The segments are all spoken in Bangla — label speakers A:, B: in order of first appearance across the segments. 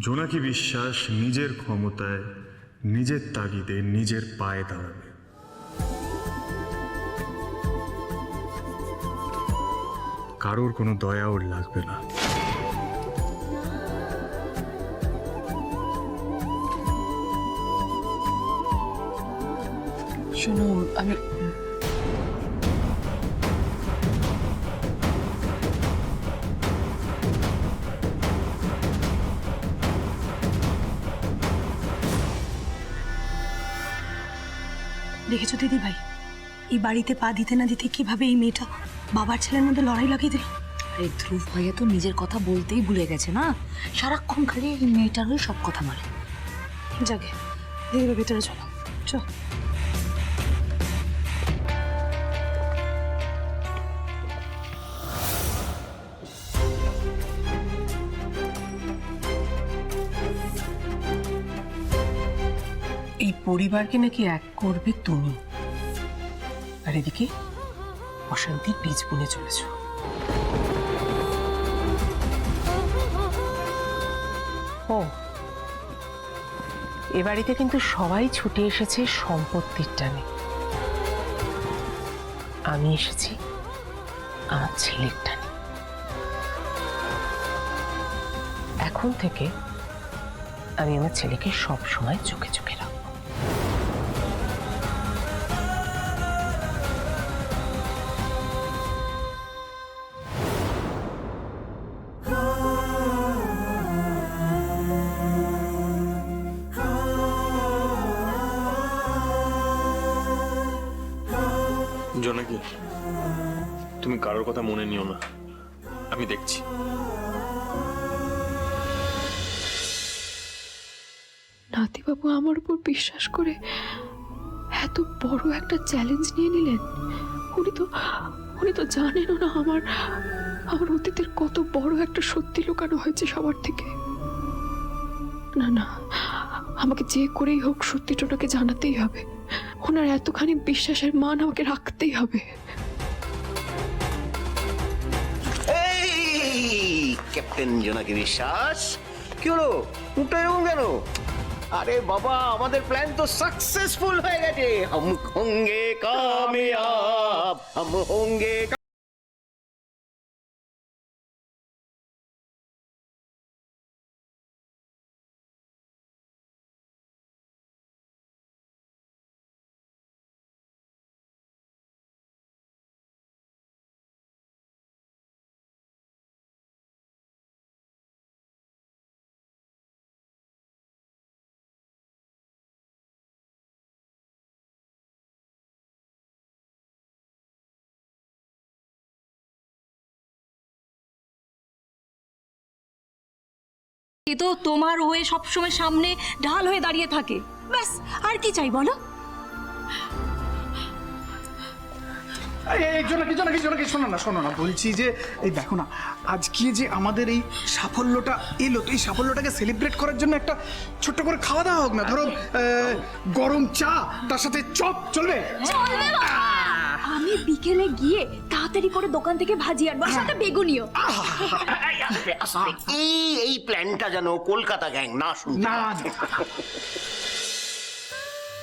A: জোনাকি বিশ্বাস নিজের ক্ষমতায়, নিজের তাগিদে, নিজের পায়ে দাঁড়াবে। কারোর কোনো দয়া ওর লাগবে না।
B: শোনো, আমি
C: দেখেছো দিদি ভাই, এই বাড়িতে পা দিতে না দিতে কিভাবে এই মেয়েটা বাবার ছেলের মধ্যে লড়াই লাগিয়ে দিল।
D: আরে ধ্রুব ভাইয়া তো নিজের কথা বলতেই ভুলে গেছে না, সারাক্ষণ খালি এই মেয়েটার হয়ে সব কথা বলে।
C: যাকে দিদি ভাই ভেতরে চলো, চল।
B: এই পরিবারকে নাকি এক করবে তুমি, আর এদিকে অশান্তির বীজ বুনে চলেছ। ও, এ বাড়িতে কিন্তু সবাই ছুটে এসেছে সম্পত্তির টানে, আমি এসেছি আমার ছেলের টানে। এখন থেকে আমি আমার ছেলেকে সব সময় চোখে চোখে রাখবো।
E: জোনাকি, তুমি কারোর কথা মনে নিও না, আমি দেখছি।
F: নাতিবাবু আমার উপর বিশ্বাস করে এত বড় একটা চ্যালেঞ্জ নিয়ে নিলেন। উনি তো জানেনও না আমার অতীতের কত বড় একটা সত্যি লুকানো হয়েছে সবার থেকে। না না, আমাকে যে করেই হোক সত্যিটা ওনাকে জানাতেই হবে। ওনার এতখানি বিশ্বাসের মান আমাকে রাখতেই হবে।
G: ক্যাপ্টেন জোনাকি বিশ্বাস, কি হলো? উঠে এরকম কেন? আরে বাবা, আমাদের প্ল্যান তো সাকসেসফুল হয়ে গেছে। হাম হোঙ্গে কামিয়াব, হাম হোঙ্গে।
D: এ তো তোমার হয়ে সবসময় সামনে ঢাল হয়ে দাঁড়িয়ে থাকে, ব্যাস আর কি চাই বলো?
H: শোনো না, বলছি যে এই দেখো না, আজকে যে আমাদের এই সাফল্যটা এলো, তো এই সাফল্যটাকে সেলিব্রেট করার জন্য একটা ছোট্ট করে খাওয়া দাওয়া হোক না। ধরো গরম চা, তার সাথে চপ চলবে?
D: আমি বিকেলে গিয়ে তাড়াতাড়ি করে দোকান থেকে ভাজি আনবো, সাথে বেগুনিও।
G: এই প্ল্যানটা যেন কলকাতা গ্যাং না শুনতে।
H: না,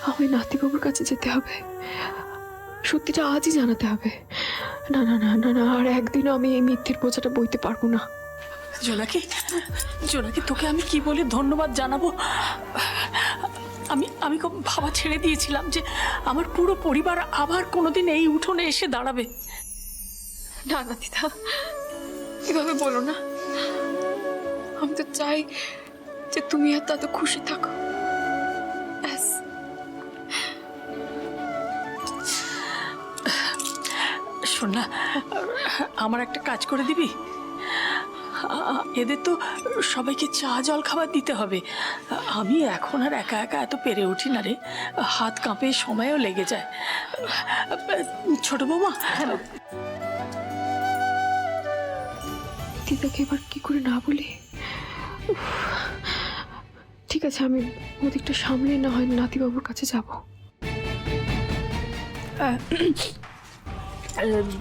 F: আমি নাতিবাবুর কাছে যেতে হবে, সত্যিটা আজই জানাতে হবে। না না না না না, আর একদিনও আমি এই মিথ্যের বোঝাটা বইতে পারবো না।
B: জোনাকি, তোকে আমি কি বলে ধন্যবাদ জানাবো? আমি খুব ভাবা ছেড়ে দিয়েছিলাম যে আমার পুরো পরিবার আবার কোনোদিন এই উঠোনে এসে দাঁড়াবে।
F: না না দিদা, এভাবে বলো না। আমি তো চাই যে তুমি আর দাদা খুশি থাকো, ব্যাস।
B: শোন না, আমার একটা কাজ করে দিবি? এদের তো সবাইকে চা জল খাবার দিতে হবে। আমি এখন আর একা একা এত পেরে উঠি না রে, হাত কাঁপে, সময়ও লেগে যায়। ছোট বৌমা,
F: দিদাকে এবার কি করে না বলি? ঠিক আছে, আমি ওদিকটা সামলে না হয় নাতিবাবুর কাছে যাব।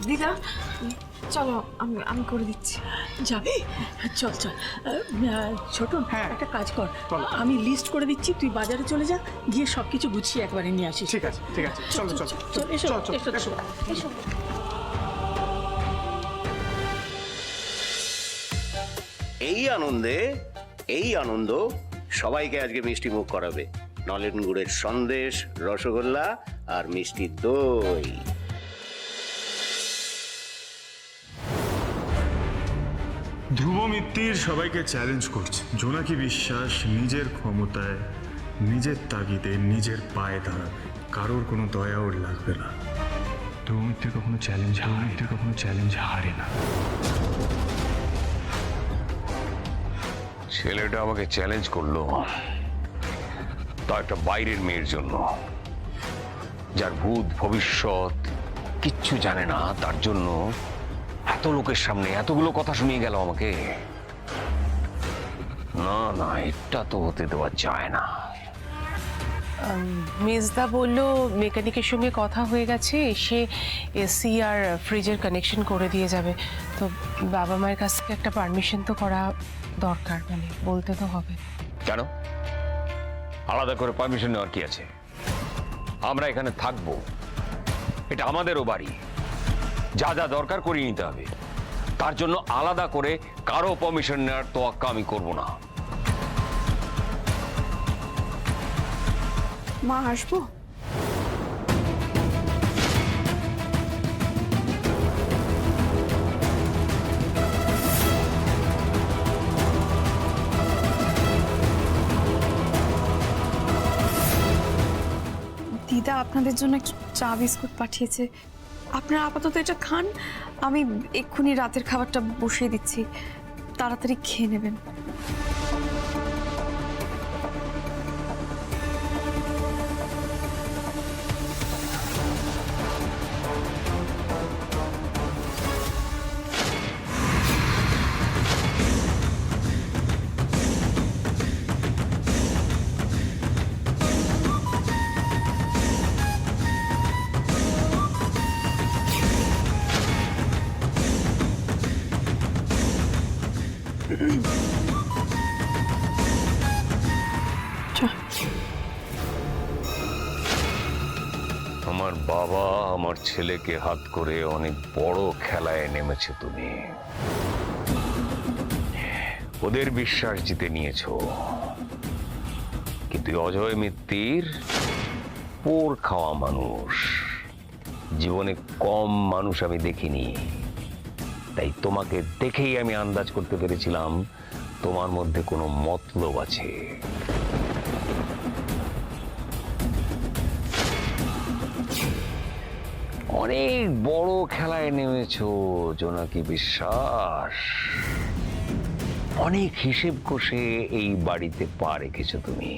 C: দিদা চলো, আমি করে দিচ্ছি।
B: যাবি? চল চল। ছোট,
H: হ্যাঁ।
B: একটা কাজ কর,
H: বলো।
B: আমি লিস্ট করে দিচ্ছি, তুই বাজারে চলে যা, গিয়ে সব কিছু গুছিয়ে একবারে নিয়ে আসিস।
H: ঠিক আছে ঠিক আছে, চলো চলো
B: চল, এসো
H: চল, চল,
B: এসো
H: এসো।
B: এসো।
G: এই আনন্দ সবাইকে আজকে মিষ্টি মুখ করাবে। নলেন গুড়ের সন্দেশ, রসগোল্লা আর মিষ্টি দই।
A: ধ্রুব মিত্তির সবাইকে চ্যালেঞ্জ করছে। জোনাকি বিশ্বাস নিজের ক্ষমতায়, নিজের তাগিদে, নিজের পায়ে দাঁড়াবে। কারোর কোনো দয়া ওর লাগবে না। ধ্রুব মিত্তির কখনো চ্যালেঞ্জ হারে না।
I: ছেলেটা আমাকে চ্যালেঞ্জ করলো, তা একটা বাইরের মেয়ের জন্য, যার ভূত ভবিষ্যৎ কিচ্ছু জানে না, তার জন্য এত লোকের সামনে এতগুলো কথা শুনিয়ে গেল আমাকে। না না, এটা তো হতে দেওয়া যায় না।
J: মেজদা বলল মেকানিকের সঙ্গে কথা হয়ে গেছে, এসে এসি আর ফ্রিজের কানেকশন করে দিয়ে যাবে। তো বাবা মায়ের কাছ থেকে একটা পারমিশন তো করা দরকার, মানে বলতে তো হবে।
I: কেন আলাদা করে পারমিশন নেওয়ার কি আছে? আমরা এখানে থাকবো, এটা আমাদেরও বাড়ি, যা যা দরকার করিয়ে নিতে হবে। তার জন্য আলাদা করে কারো পারমিশন নেওয়ার তোয়াক্কা আমি করব না।
F: মা আসবো? দিদা আপনাদের জন্য একটু চা বিস্কুট পাঠিয়েছে, আপনারা আপাতত এটা খান, আমি এক্ষুনি রাতের খাবারটা বসিয়ে দিচ্ছি, তাড়াতাড়ি খেয়ে নেবেন।
I: আমার বাবা আমার ছেলেকে হাত করে অনেক বড় খেলায় নেমেছে তুমি। ওদের বিশ্বাস জিতে নিয়েছো, কিন্তু অজয় মিত্তির পোর খাওয়া মানুষ। জীবনে কম মানুষ আমি দেখিনি, তাই তোমাকে দেখেই আমি আন্দাজ করতে পেরেছিলাম তোমার মধ্যে কোনো মতলব আছে। অনেক বড় খেলায় নেমেছো জোনাকি বিশ্বাস। অনেক হিসেব কষে এই বাড়িতে পা রেখেছো তুমি।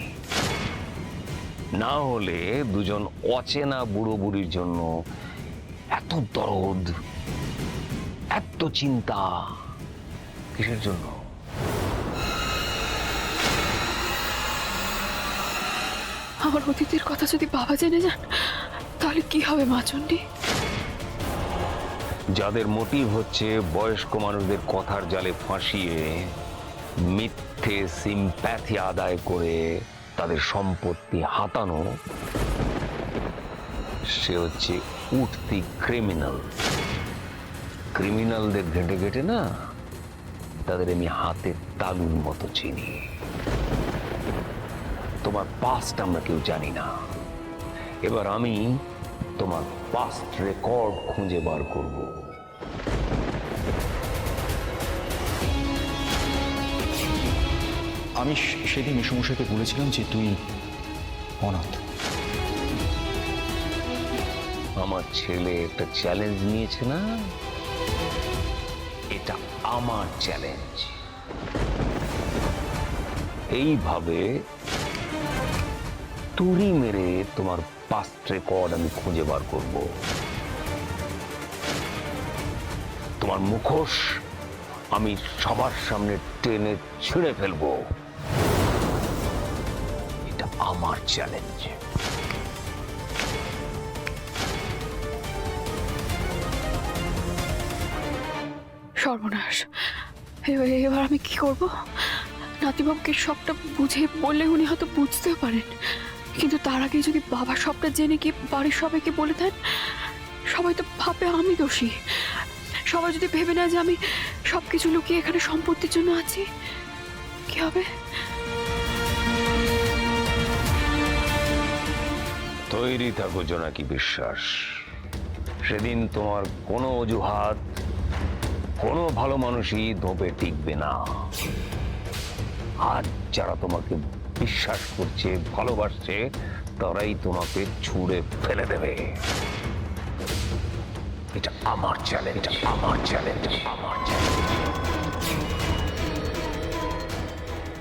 I: না হলে দুজন অচেনা বুড়ো বুড়ির জন্য এত দরদ, এত চিন্তা কিসের জন্য?
F: আমার অতীতের কথা যদি বাবা জেনে যান, তাহলে কি হবে মা চণ্ডী?
I: যাদের মোটিভ হচ্ছে বয়স্ক মানুষদের কথার জালে ফাঁসিয়ে মিথ্যে সিম্প্যাথি আদায় করে তাদের সম্পত্তি হাতানো, সে হচ্ছে উঠতি ক্রিমিনাল। ক্রিমিনালদের ঘেঁটে ঘেঁটে না, তাদের আমি হাতের তালুর মতো চিনি। তোমার পাস্ট আমরা কেউ জানি না, এবার আমি তোমার পাস্ট রেকর্ড খুঁজে বার করব।
K: আমি সেদিন মেসমশাইকে বলেছিলাম যে তুই অনাথ।
I: আমার ছেলে একটা চ্যালেঞ্জ নিয়েছে না, এটা আমার চ্যালেঞ্জ। এইভাবে তুড়ি মেরে তোমার পাস্ট রেকর্ড আমি খুঁজে বার করব। তোমার মুখোশ আমি সবার সামনে টেনে ছিঁড়ে ফেলবো। এটা আমার চ্যালেঞ্জ।
F: সর্বনাশ, এবার আমি কি করব? নাতিবাবুকে সবটা বুঝে বললে উনি হয়তো বুঝতেও পারেন, কিন্তু তার আগে যদি বাবা সবটা জেনে কি বাড়ির সবাইকে বলে দেন, সবাই তো ভাববে আমি দোষী। সবাই যদি ভেবে নেয় যে আমি সবকিছু লুকিয়ে এখানে সম্পত্তির জন্য আছি, কি হবে?
I: তৈরি থাকো জোনাকি বিশ্বাস, সেদিন তোমার কোনো অজুহাত, কোনো ভালো মানুষই ধোপে টিকবে না। আজ যারা তোমাকে বিশ্বাস করছে, ভালোবাসছে, তারাই তোমাকে ছুঁড়ে ফেলে দেবে। এটা আমার চ্যালেঞ্জ, আমার চ্যালেঞ্জ, আমার চ্যালেঞ্জ।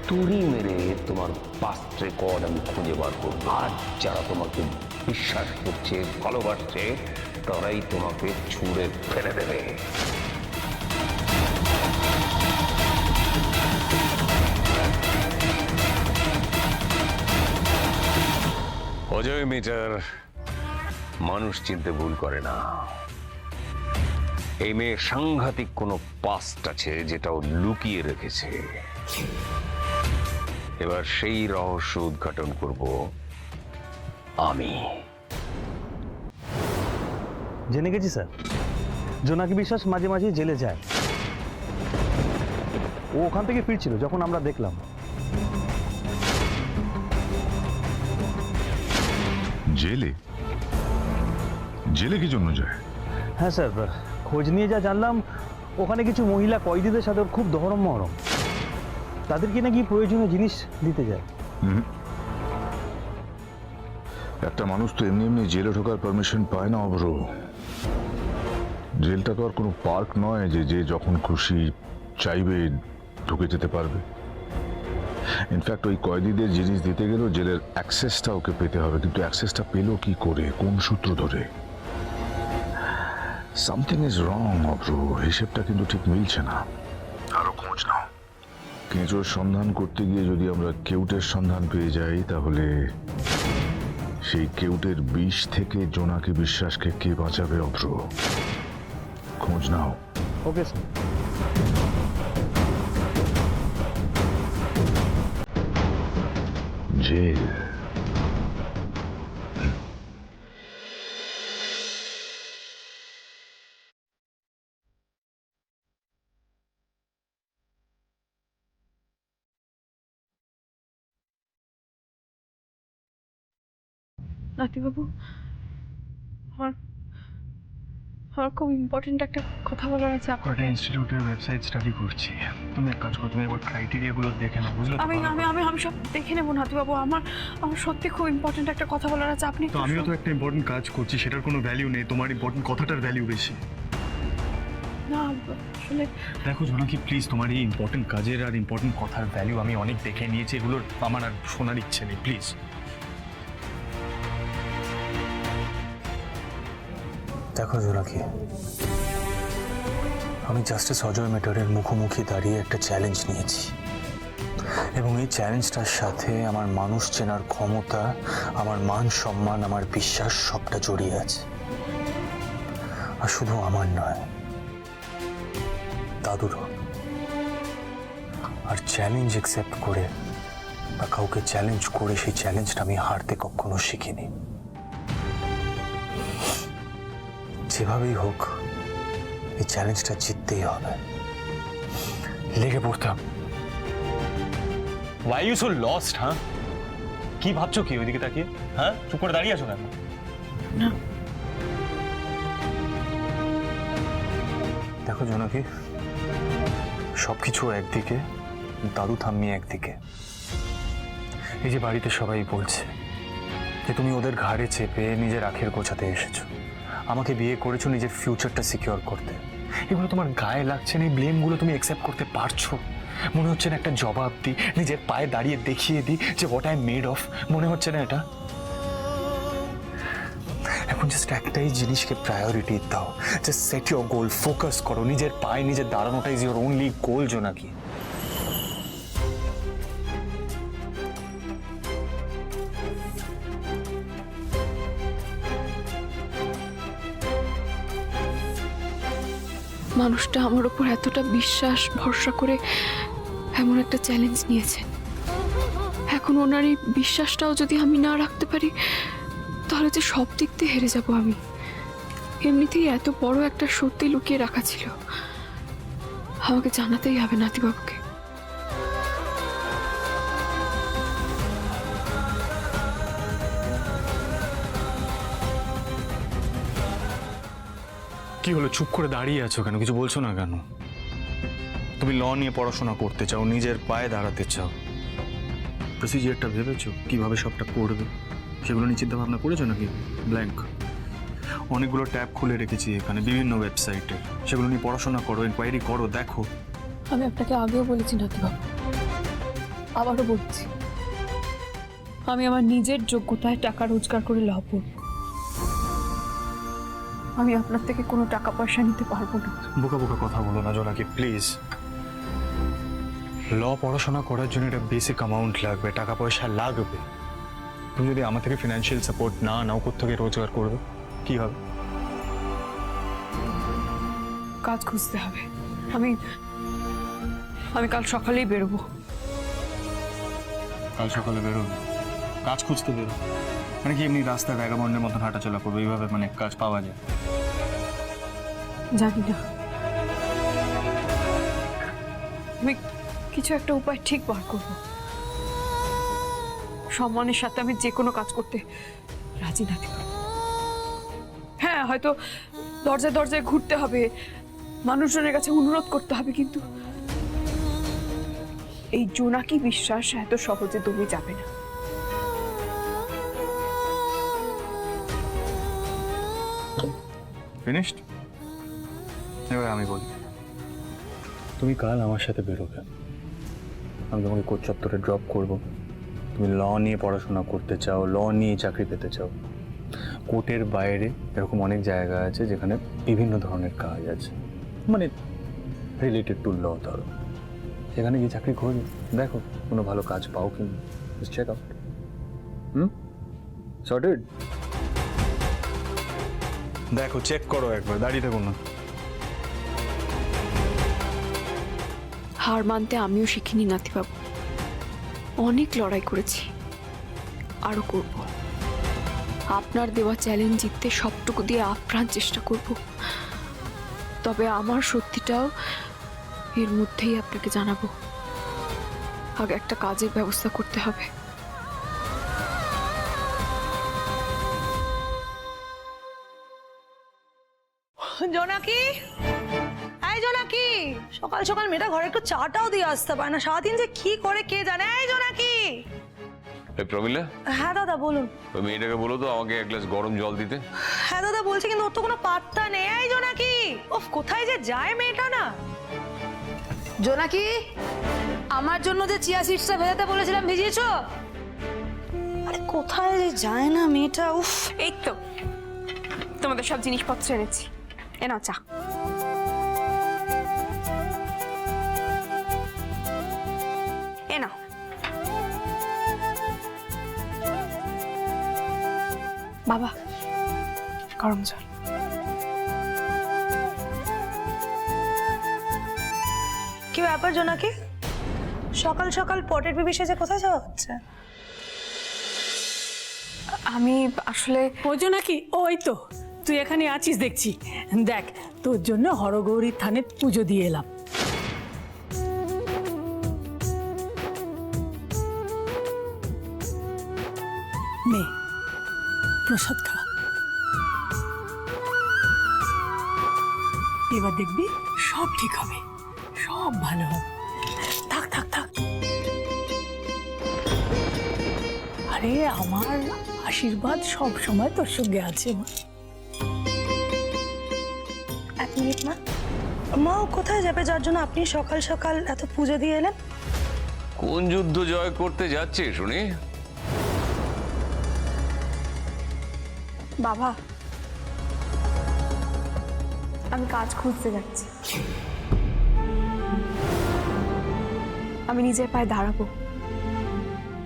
I: তুড়ি মেরে তোমার পাস্ট রেকর্ড আমি খুঁজে বার করবো। আজ যারা তোমাকে বিশ্বাস করছে, ভালোবাসছে, তারাই তোমাকে ছুঁড়ে ফেলে দেবে। অজয় মিটার মানুষ চিনতে ভুল করে না। এই মেয়ে সাংঘাতিক কোনো পাস্ট আছে যেটা ও লুকিয়ে রেখেছে। এবার সেই রহস্য উদ্ঘাটন করব আমি।
L: জেনে গেছি স্যার, জোনাকি বিশ্বাস মাঝে মাঝে জেলে যায়। ও ওখান থেকে ফিরছিল যখন আমরা দেখলাম।
A: জেলে? জেলে কি জন্য যায়?
L: হ্যাঁ স্যার, খোঁজ নিয়ে যা জানলাম, ওখানে কিছু মহিলা কয়েদিদের সাথে ওর খুব দহরম মহরম। তাদেরকে নাকি প্রয়োজনীয় জিনিস দিতে যায়।
A: একটা মানুষ তো এমনি এমনি জেলে ঢোকার পারমিশন পায় না অব্র। জেলটা তো আর কোনো পার্ক নয় যে যে যখন খুশি চাইবে ঢুকে যেতে পারবে। ইনফ্যাক্ট ওই কয়েদিদের জিনিস দিতে গেলেও জেলের অ্যাক্সেসটা ওকে পেতে হবে, কিন্তু অ্যাক্সেসটা পেলো কি করে, কোন সূত্র ধরে? সামথিং ইজ রং অব্র, হিসেবটা কিন্তু ঠিক মিলছে না। আরো খোঁজ নাও। কেঁচোর সন্ধান করতে গিয়ে যদি আমরা কেউটের সন্ধান পেয়ে যাই, তাহলে সেই কেউটের বিষ থেকে জোনাকি বিশ্বাসকে কে বাঁচাবে অব্র? খোঁজ নাও।
L: Okay sir.
A: জেল।
F: নাতিবাবু, আমার খুব ইম্পর্টেন্ট একটা কথা বলার আছে আপনার।
K: কয়টা ইনস্টিটিউটের ওয়েবসাইট স্টাডি করছি। তুমি এক কাজ করো, তুমি একবার ক্রাইটেরিয়াগুলো দেখে নাও, বুঝলে?
F: আমি আমি আমি আমি সব দেখে নেবো নাতিবাবু। আমার সত্যি খুব ইম্পর্টেন্ট একটা কথা বলার আছে। আপনি
K: তো আমিও তো একটা ইম্পর্টেন্ট কাজ করছি, সেটার কোনো ভ্যালিউ নেই, তোমার ইম্পর্টেন্ট কথাটার ভ্যালিউ বেশি।
F: না আসলে
K: দেখো জোনাকি, প্লিজ, তোমার এই ইম্পর্টেন্ট কাজের আর ইম্পর্টেন্ট কথার ভ্যালিউ আমি অনেক দেখে নিয়েছি, এগুলোর আমার আর শোনার ইচ্ছে নেই, প্লিজ।
M: দেখো জোনাকি, আমি জাস্টিস অজয় মেটারের মুখোমুখি দাঁড়িয়ে একটা চ্যালেঞ্জ নিয়েছি, এবং এই চ্যালেঞ্জটার সাথে আমার মানুষ চেনার ক্ষমতা, আমার মান সম্মান, আমার বিশ্বাস সবটা জড়িয়ে আছে। আর শুধু আমার নয়, দাদুরও। আর চ্যালেঞ্জ অ্যাকসেপ্ট করে বা কাউকে চ্যালেঞ্জ করে সেই চ্যালেঞ্জটা আমি হারতে কখনো শিখিনি। যেভাবেই হোক এই চ্যালেঞ্জটা জিততেই হবে। লেগে পড়তাম।
K: Why are you so lost, হ্যাঁ? কি ভাবছো কি ওইদিকে তাকিয়ে? হ্যাঁ, চুপ করে দাঁড়িয়ে আছো কেন?
F: না,
M: দেখো জোনাকি, সবকিছু একদিকে, দাদু ঠাম্মি একদিকে। এই যে বাড়িতে সবাই বলছে যে তুমি ওদের ঘাড়ে চেপে নিজের আখের গোছাতে এসেছো, আমাকে বিয়ে করেছো নিজের ফিউচারটা সিকিউর করতে। এগুলো তোমার গায়ে লাগছে না? এই ব্লেমগুলো তুমি অ্যাকসেপ্ট করতে পারছো? মনে হচ্ছে না একটা জবাব দিই, নিজের পায়ে দাঁড়িয়ে দেখিয়ে দিই যে হোয়াট আই মেড অফ? মনে হচ্ছে না এটা? এখন জাস্ট একটাই জিনিসকে প্রায়োরিটি দাও, just set your goal, focus করো। নিজের পায়ে নিজের দাঁড়ানোটা ইজ ইউর ওনলি গোল জোনাকি।
F: মানুষটা আমার উপর এতটা বিশ্বাস ভরসা করে এমন একটা চ্যালেঞ্জ নিয়েছেন। এখন ওনার এই বিশ্বাসটাও যদি আমি না রাখতে পারি তাহলে যে সব দিক দিয়ে হেরে যাব আমি। এমনিতেই এত বড় একটা সত্যি লুকিয়ে রাখা ছিল, আমাকে জানাতেই হবে নাতিবাবুকে।
M: কি হলো, চুপ করে দাঁড়িয়ে আছো কেন? কিছু বলছো না কেন? তুমি ল নিয়ে পড়াশোনা করতে চাও, নিজের পায়ে দাঁড়াতে চাও, প্রসিজিয়ারটা ভেবেছো কিভাবে সবটা করবে? সেগুলো নিয়ে চিন্তা ভাবনা করেছো নাকি ব্ল্যাঙ্ক? অনেকগুলো ট্যাব খুলে রেখেছি এখানে বিভিন্ন ওয়েবসাইটে, সেগুলো নিয়ে পড়াশোনা করো, ইনকোয়ারি করো, দেখো।
F: আমি আপনাকে আগেও বলেছি নাতিবাবু, আবারও বলছি, আমি আমার নিজের যোগ্যতায় টাকা রোজগার করে ল পড়ব। আমি আপনার থেকে কোনো টাকা পয়সা নিতে পারবো না।
M: বোকা বোকা কথা বলো না জোনাকি, প্লিজ। ল পড়াশোনা করার জন্য একটা বেসিক অ্যামাউন্ট লাগবে, টাকা পয়সা লাগবে। তুমি যদি আমার থেকে ফিনান্সিয়াল সাপোর্ট না নাও, কোত্থেকে রোজগার করবে? কি হবে?
F: কাজ খুঁজতে হবে। আমি কাল সকালেই বেরোবো।
M: কাল সকালে বেরোবে? কাজ খুঁজতে বেরো মানে কি এমনি রাস্তায় ভ্যাগাবন্ডের মতন হাঁটাচলা করবে? এইভাবে মানে কাজ পাওয়া যায়?
F: জানি না, আমি কিছু একটা উপায় ঠিক বার করব। সম্মানের সাথে আমি যে কোনো কাজ করতে রাজি না থাকি। হ্যাঁ, হয়তো দরজায় দরজায় ঘুরতে হবে, মানুষজনের কাছে অনুরোধ করতে হবে, কিন্তু এই জোনাকি বিশ্বাস এত সহজে দমে যাবে না।
M: ফিনিশড? এবার আমি বলি, তুমি কাল আমার সাথে বেরোবে। আমি তোমাকে কোচ চত্বরে ড্রপ করব। তুমি ল নিয়ে পড়াশোনা করতে চাও, ল নিয়ে চাকরি পেতে চাও। কোর্টের বাইরে এরকম অনেক জায়গা আছে যেখানে বিভিন্ন ধরনের কাজ আছে, মানে রিলেটেড টু ল। ধরো সেখানে গিয়ে চাকরি খোঁজ, দেখো কোনো ভালো কাজ পাও কি। Check out. সর্টেড? দেখো, চেক করো একবার, দাঁড়িয়ে থাকো না।
F: হার মানতে আমিও শিখিনি নাতিবাবু, অনেক লড়াই করেছি, আরো করব। আপনার দেওয়া চ্যালেঞ্জ জিততে সবটুকু দিয়ে আপ্রাণ চেষ্টা করব। তবে আমার সত্যিটাও এর মধ্যেই আপনাকে জানাবো। আগে একটা কাজের ব্যবস্থা করতে হবে।
C: জোনাকি, এই জোনাকি, সকাল সকাল মেয়েটা ঘরে একটু চাটাও দিয়ে আসতে পারে না, সারাদিন যে কি করে কে জানে। এই জোনাকি।
I: এই প্রমিলা,
C: হ্যাঁ দাদা বলুন।
I: ওই মেয়েটাকে বলো তো আমাকে এক গ্লাস গরম জল দিতে।
C: হ্যাঁ দাদা বলছি, কিন্তু ওর তো কোনো পাত্তা নেই। এই জোনাকি, ওফ, কোথায় যে যায় মেয়েটা না। জোনাকি, আমার জন্য যে চিয়া সিডসটা ভেজাতে বলেছিলাম, ভিজিয়েছো? আরে কোথায় যে যায় না মেয়েটা। উফ,
F: এই তো তোমাদের সব জিনিসপত্র এনেছি, এ নাও চা। এ নাও। বাবা, গরম জল।
C: কি ব্যাপার জোনাকি, সকাল সকাল পটের বেবি সেজে কোথায় যাওয়া হচ্ছে?
F: আমি আসলে
B: ওই নাকি, ওই তো তুই এখানে আছিস দেখছি। দেখ, তোর জন্য হরগৌরীর থানে পুজো দিয়ে এলাম। নে, প্রসাদ খা। এবার দেখবি সব ঠিক হবে, সব ভালো হবে। থাক থাক থাক। আরে আমার আশীর্বাদ সব সময় তোর সঙ্গে আছে মা।
C: এক মিনিট মা, মা কোথায় যাবে যার জন্য আপনি সকাল সকাল এত পুজো দিয়ে এলেন?
I: কোন যুদ্ধ জয় করতে যাচ্ছে শুনি?
F: বাবা, আমি কাজ খুঁজতে যাচ্ছি। আমি নিজের পায়ে দাঁড়াবো,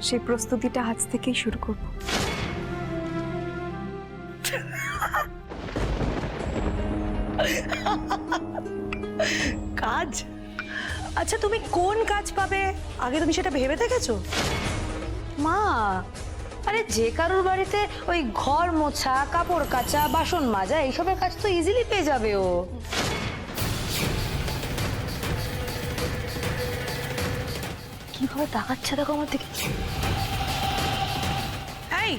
F: সেই প্রস্তুতিটা আজ থেকেই শুরু করব।
C: আচ্ছা তুমি কোন কাজ পাবে আগে তুমি সেটা ভেবে দেখেছো? মা, আরে যে কারোর বাড়িতে ওই ঘর মোছা, কাপড় কাচা, বাসন মাজা এইসবের কাজ তো ইজিলি পেয়ে যাবে ও। কিভাবে তাকাচ্ছে দেখো আমার দিকে। এই,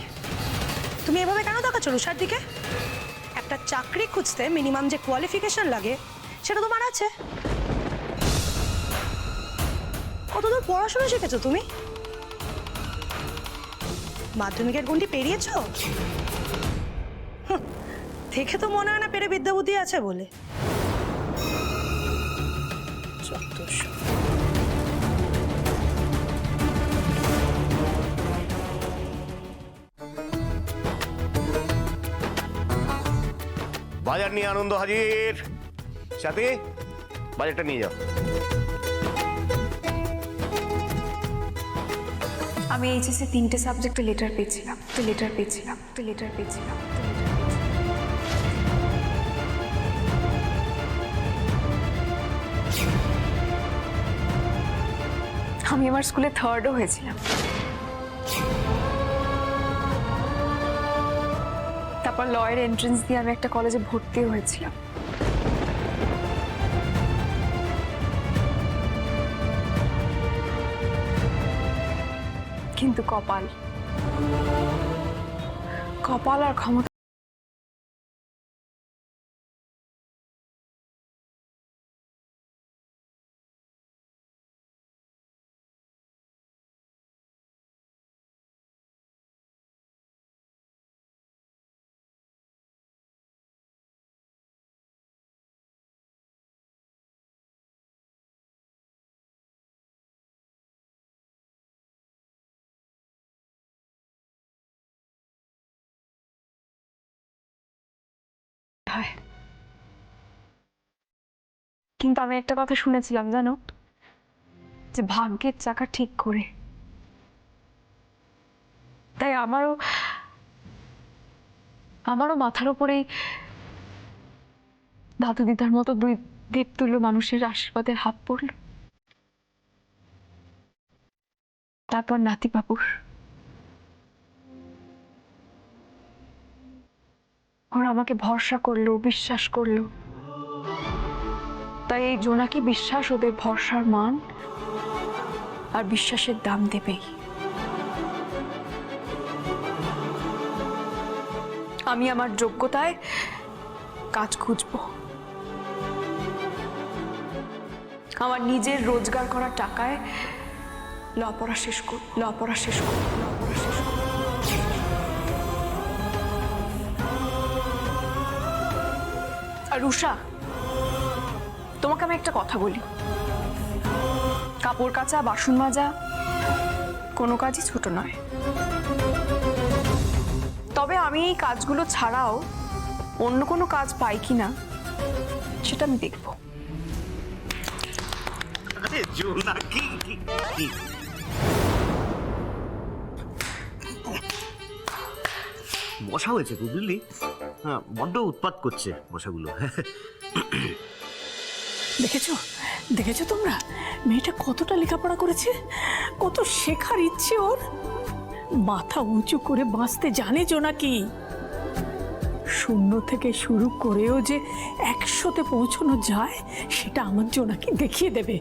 C: তুমি এভাবে কেন তাকাচ্ছ রুষার দিকে? একটা চাকরি খুঁজতে মিনিমাম যে কোয়ালিফিকেশন লাগে সেটা তোমার আছে। কতদূর পড়াশোনা শিখেছো তুমি? মাধ্যমিকের গণ্ডি পেরিয়েছো? দেখে তো মনে হয় না পেরে বিদ্যা বুদ্ধি আছে বলে।
G: বাজার নিয়ে আনন্দ হাজির। সাথে বাজারটা নিয়ে যাও।
F: আমি এইচএসে 3টে সাবজেক্টে লেটার পেয়েছিলাম। আমি আমার স্কুলে 3rdও হয়েছিলাম। তারপর লয়ের এন্ট্রেন্স দিয়ে আমি একটা কলেজে ভর্তিও হয়েছিলাম। কিন্তু কপাল আর ক্ষমতা হয়। কিন্তু আমি একটা কথা শুনেছিলাম জানো, যে ভাগ্যের চাকা ঠিক করে। তাই আমারও মাথার উপরেই দাদু দিদার মতো 2 দেবতুল্য মানুষের আশীর্বাদের হাত পড়ল। তারপর নাতি বাবুর। ওরা আমাকে ভরসা করলো, বিশ্বাস করলো। তাই এই জোনাকি বিশ্বাস ওদের ভরসার মান আর বিশ্বাসের দাম দেবেই। আমি আমার যোগ্যতায় কাজ খুঁজবো। আমার নিজের রোজগার করা টাকায় লেখাপড়া শেষ করব। আর রুষা, তোমাকে আমি একটা কথা বলি, কাপড় কাচা, বাসন মাজা কোনো কাজই ছোট নয়। তবে আমি এই কাজগুলো ছাড়াও অন্য কোনো কাজ পাই কিনা সেটা আমি দেখব।
G: মশা হয়েছে বুঝলি? হ্যাঁ, বড্ড উৎপাত করছে মশাগুলো।
B: দেখেছো তোমরা মেয়েটা কতটা লেখাপড়া করেছে, কত শেখার ইচ্ছে ওর। মাথা উঁচু করে বাঁচতে জানে জোনাকি। 0 থেকে শুরু করেও যে 100তে পৌঁছানো যায় সেটা আমার জোনাকি দেখিয়ে দেবে।